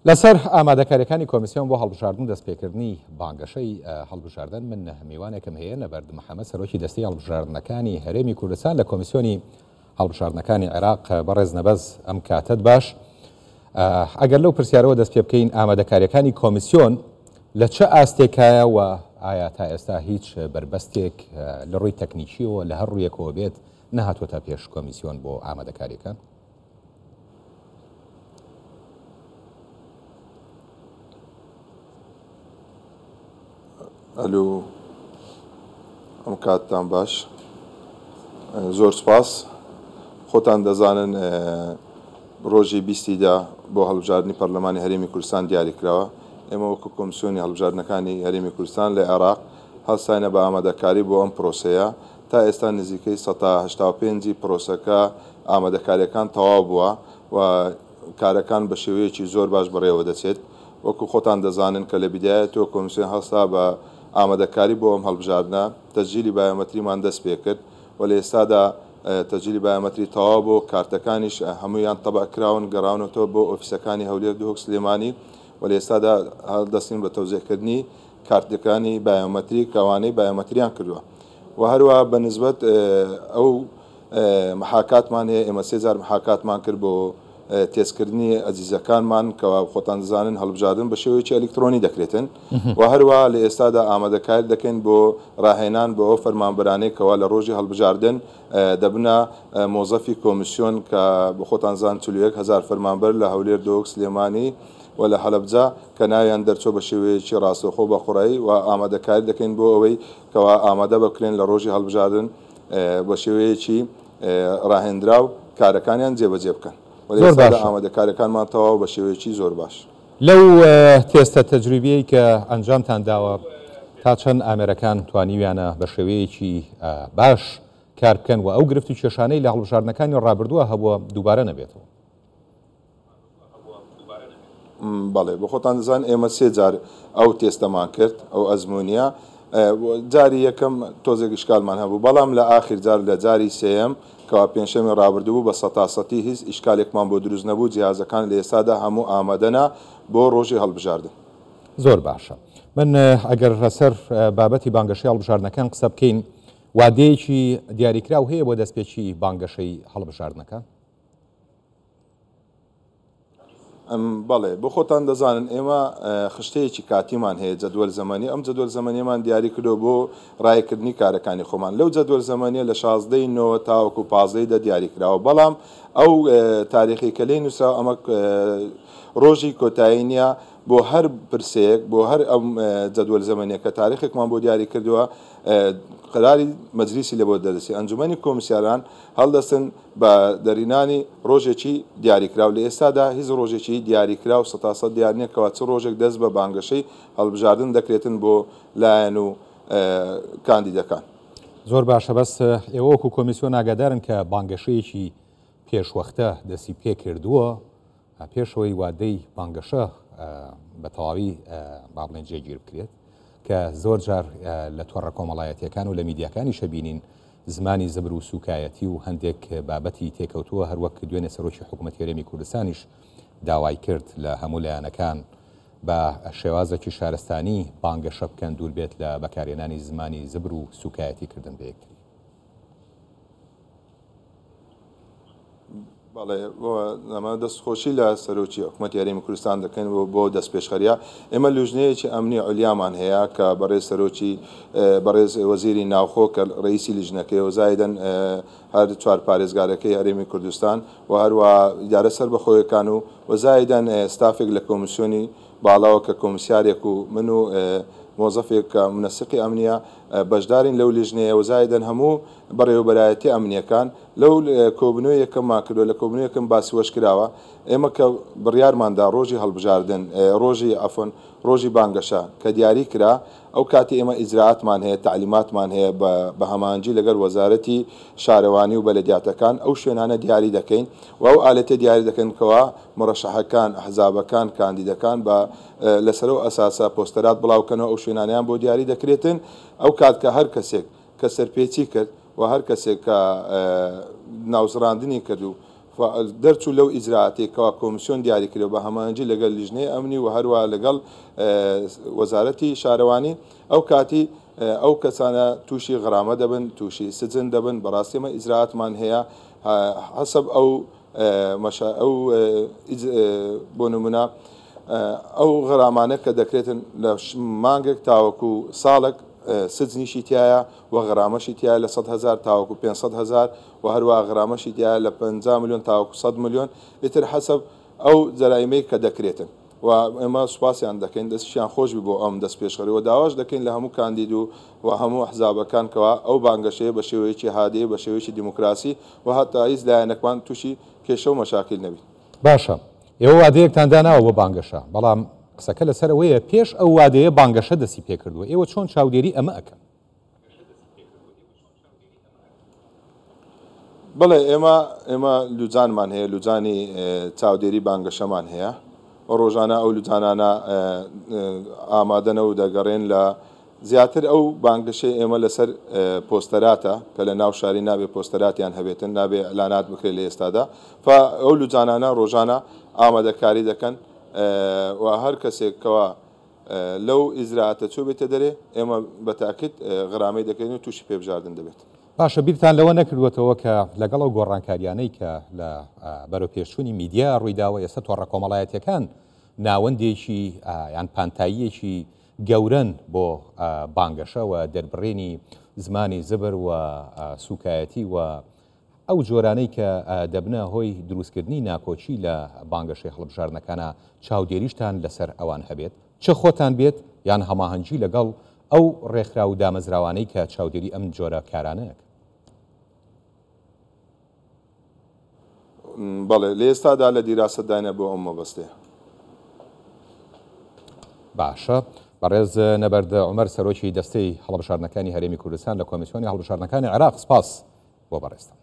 لەسەر ئامادەکاریەکانی کۆمیسیۆن بۆ هەڵبژاردن دەستپێکردنی بانگەشەی هەڵبژاردن من میوانێکم هەیە لەبەر محەممەد سەرۆکی دەستی هەڵبژاردنەکانی هەرێمی کوردستان لە کۆمیسیۆنی هەڵبژاردنەکانی عێراق بەڕێز نەبەز ئەم کاتت باش ئەگەر لەو پرسیارەوە دەست پێ بکەین ئامادەکاریەکانی کۆمیسیۆن لە چه ئاستێکایە و ئایا تا ئێستا هیچ بربەستێک لە ڕووی تەکنیکیەوە لە هەر ڕوویەکەوە بێت نەهاتوۆتە پێش کۆمیسیۆن بۆ ئامادەکاریەکان؟ ئەلو ئەم کاتتان باش زۆر سپاس خۆتان دەزانن ڕۆژی 20دا بۆ هەڵبژاردننی پەرلەمانی هەرێمی کوردستان دیاریکراوە ئێمە وەکو کۆمیسیۆنی هەڵبژاردنەکانی هەرێمی کوردستان لە عێراق هەستاینە بە ئامادەکاری بۆ ئەم پرۆسەیە تا ئێستا نزیکەی 185 پرۆسەکە ئامادەکاریەکان تەواو بووە و کارەکان بە شێوەیەکی زۆر باش بەڕێوە دەچێت وەکو خۆتان دەزانن کە لە بیدایەتەوە کۆمیسیۆن هەستا بە ئامادەکاری بۆ ئەم هەڵبژاردنە تەسجیلی بایۆمەتریمان دەست پێ کرد و لە ئێستادا تەسجیلی بایۆمەتری تەواو بۆ کارتەکانیش هەمویان تەبعکراون گەڕاونەوە بۆ ئۆفیسەکانی هەولێر دووهۆک سلێمانی و لە ئێستادا هەڵدەستین بە تەوزێکردنی کارتەکانی بایۆمەتری کەوانەی بایۆمەتریان کردووە و هەروە بەنسبەت ئەو محاکاتمان هەیە ئێمە 3000 محاکاتمان کرد بۆ تێزکردنی ئەزیزەکانمان کەوا خۆتان دەزانن هەڵبژاردن بە شێوەیەکی ئەلکترۆنی دەکرێتن و هەروە لە ئێستادا ئامادەکاری دەکەین بۆ ڕاهێنان بۆ ئەو فەرمانبەرانەی کەوا لە ڕۆژی هەڵبژاردن دەبنە مۆزەفی کۆمیسیۆن کە بە خۆتان زان 41,000 فەرمانبەر لە هەولێر دۆک سلێمانی و لە هەلەبجا کە ناویان دەرچۆ بە شێوەیەکی ڕاستەوخۆ بە خوڕایی و ئامادەکاری دەکەین بۆ ئەوەی کەوا ئامادە بکرێن لە ڕۆژی هەڵبژاردن بە شێوەیەکی ڕاهێنراو کارەکانیان جێبەجێ بکەن. ئامادەکاریەکانمان تەواو بە شێوەیەکی زۆر باش. لەو تێستە تەجروبیەی کە ئەنجامتان داوە تا چەند ئامێرەکان توانیویانە بە شێوەیەکی باش کار بکەن و ئەو گرفت و کێشانەی لە هەڵبژاردنەکانی ڕابردووە هەبووە دووبارە نەبێتەوە؟ بەڵێ بۆ خۆتان دەزان ئێمە 3 جار ئەو تێستەمان کرد ئەو ئەزمموونیە جاری یەکەم تۆزێک شکالمان هەبوو بەڵام لە ئاخر جار لە جاری سێەم کەوا پێنجشەمی ڕابردوو بە 100% هیچ ئیشکالێکمان بۆ دروست نەبوو جیهازەکان لە ئێستادا هەموو ئامادەنا بۆ ڕۆژی هەڵبژاردن. زۆر باشە. من ئەگەر لەسەر بابەتی بانگەشەی هەڵبژاردنەکان قسە بکەین وادەیەکی دیاریکراو هەیە بۆ دەستپێکی بانگەشەی هەڵبژاردنەکان؟ بەڵێ بۆ خۆتان دەزانن ئێمە خشتەیەکی کاتیمان هەیە جەدوەل زەمانی ئەم جەدوەل زەمانیەمان دیاری کردو بۆ ڕایکردنی کارەکانی خۆمان لەو جەدوەل زەمانیە لە 16 تاوەکو 15 دیاری کراوە بەڵام ئەو تاریخی کە لێی نووسراوە ئەمە ڕۆژی کۆتایی نیە بۆ هەر پرسەیەک بۆ هەر ئەم جەدوەل زەمانیە کە تاریخێکمان بۆ دیاری کردووە قراری مەجلیسی لە بۆ دەرسی ئەنجومەنی کۆمیسیاران هەڵدەستن بە دەرینانی ڕۆژێکی دیاریکراو لە ئێستادا هیچ ڕۆژێکی دیاریکراو 100% دیار نییە کەوا چ ڕۆژێک دەست بە بانگەشەی هەڵبژاردن دەکرێتن بۆ لایەن و کاندیدەکان. زۆر باشە بەس ئێوە وەکو کۆمیسیۆن ئاگادارن کە بانگەشەیەکی پێشوەختە دەستی پێ کردووە پێشەوەی وادەی بانگەشە بە تەواوی باڵێن جێگیر بکرێت کە زۆر جار لە تۆڕە کۆمەڵایەتیەکان و لە میدیاکانی شەبینین زمانی زبر و سوکایەتی و هەندێک بابەتی تێکەوتووە هەروەک دوێنێ سەرۆکی حکوومەتی هەرێمی کوردستانیش داوای کرد لە هەموو لایەنەکان بە شێوازێکی شارستانی بانگەشە بکەن دوور بێت لە بەکارهێنانی زمانی زبر و سوکایەتی کردن بە یەکتری. بەڵێ ئەمە دەستخۆشی لە سەرۆکی حکوومەتی هەرێمی کوردستان دەکەن بۆ دەست پێشخەریە ئێمە لوژنەیەکی ئەمنی عولیامان هەیە کە بەڕێز سەرۆکی بەڕێز وەزیری ناوخۆ کە ڕئیسی لیژنەکەی و زایدەن هەر چوار پارێزگارەکەی هەرێمی کوردستان و هەروە ئیدارە سەربەخۆیەکان و وەزایدەن ستافێک لە کۆمیسیۆنی باڵاوە کە کۆمیسیارێک و من و مۆزەفێک کە منەسقی ئەمنیە بەشدارین لەو لیژنەیە و زایدەن هەموو بەڕێوەبەرایەتی ئەمنیەکان لەو کۆبنەوە یەکەممان کردو لە کۆبنەوە یەکەم باسی وەش کراوە ئێمە کە بڕیارماندا ڕۆژی هەڵبژاردن ڕۆژی ئەفۆن ڕۆژی بانگەشە کە دیاری کرا ئەو کاتی ئێمە ئیجرعاتمان هەیە تعلیماتمان هەیە بە هەمانجی لەگەر وەزارەتی شارەوانی و بەلەدیاتەکان ئەو شوێنانە دیاری دەکەین و ئەو ئالەتە دیاری دەکەنکەوە مڕەشەحەکان حزابەکان کاندیدەکان بە لەسەرەوە ئەساسە پۆستەرات بڵاوکەنەوە ئەو شوێنانیان بۆ دیاری دەکرێتن ئەو کات کە هەر کەسێک کە سەرپێچی کرد و هەر کەسێک کە ناوزڕاندنی کرد و دەرچوو لەو ئیزراعاتێکەوە کۆمیسیۆن دیاریکرێەوە بە هەمانجی لەگەڵ لیژنەی ئەمنی و هەروە لەگەڵ وەزارەتی شارەوانی ئەو کاتی ئەو کەسانە تووشی غرامە دەبن تووشی سجن دەبن بەڕاستیمە ئیزراعاتمان هەیە حەسەب ئەو بۆ نمونە ئەو غرامانە کە دەکرێتن لە مانگێک تاوەکو ساڵێک سجنیشی تایە و غرامەشی تایە لە 100,000 تاوەکو 500,000 و هەروە غرامەشی تایە لە 50 ملیۆن تاوەکو 100 ملیۆن ئیتر حەسەب ئەو جەرایمەی کە دەکرێتن و ئێمە سوپاسیان دەکەین دەستیان خۆشبی بۆ ئەم دەست پێشخەریەوە داواش دەکەین لە هەموو کاندید و هەموو حزابەکانکەوە ئەو بانگەشەیە بە شێوەیەکی هادەیە بە شێوەیەکی دیموکراسی و هەتا هیچ لایەنەکمان تووشی کێشە و مەشاکل نەبێت. باشە ئێوە وادەیەکتان داناوە بۆ بانگەشە بەڵام قسەکە لەسەرەوەیە پێش ئەو وادەیە بانگەشە دەستی پێکردووە ئێوە چۆن چاودێری ئەمە ئەکەن؟ بڵێ ئێمە لوجانمان هەیە لوجانی چاودێری بانگەشەمان هەیە ڕۆژانە ئەو لوجانانە ئامادەنە و دەگەڕێن لە زیاتر ئەو بانگەشەی ئێمە لەسەر پۆستەراتە کە لە ناو شاری نابێ پۆستەراتیان هەبێتن نابێ ئەلانات بکرێت لە ئێستادا ئەو لوجانانە ڕۆژانە ئامادەکاری دەکەن و هەر کەسێکەوە لەو ئیزراعاتە چوو بێتە دەرێ ئێمە بەتاکید غرامەی دەکەین و تووشی پێبژاردن دەبێت. باشە بیرتان لەوە نەکردوێتەوە کە لەگەڵ ئەو گۆڕانکاریانەی کە لە بەرەوپێشچوونی میدیا ڕوویداوە ئێستا تۆڕە کۆمەڵایەتیەکان ناوەندێکی یان پانتاییەکی گەورن بۆ بانگەشە و دەربڕێنی زمانی زبر و سوکایەتی و ئەو جۆرانەی کە دەبنە هۆی دروستکردنی ناکۆچی لە بانگەشەی هەڵبژاردنەکانە چاودێریشتان لەسەر ئەوان هەبێت چه خۆتان بێت یان هەماهەنگی لەگەڵ ئەو ڕێکخرا و دامەزراوانەی کە چاودێری ئەم جۆرە کارانەیە بەڵێ لە ئێستادا لە دیراسەدانە بۆ ئەم مەبەستەیە. باشە بەڕێز نەبەرد عومەر سەرۆکی دەستەی هەڵبژاردنەکانی هەرێمی کوردستان لە کۆمیسیۆنی هەڵبژاردنەکانی عێراق سپاس بۆ بەڕێستان.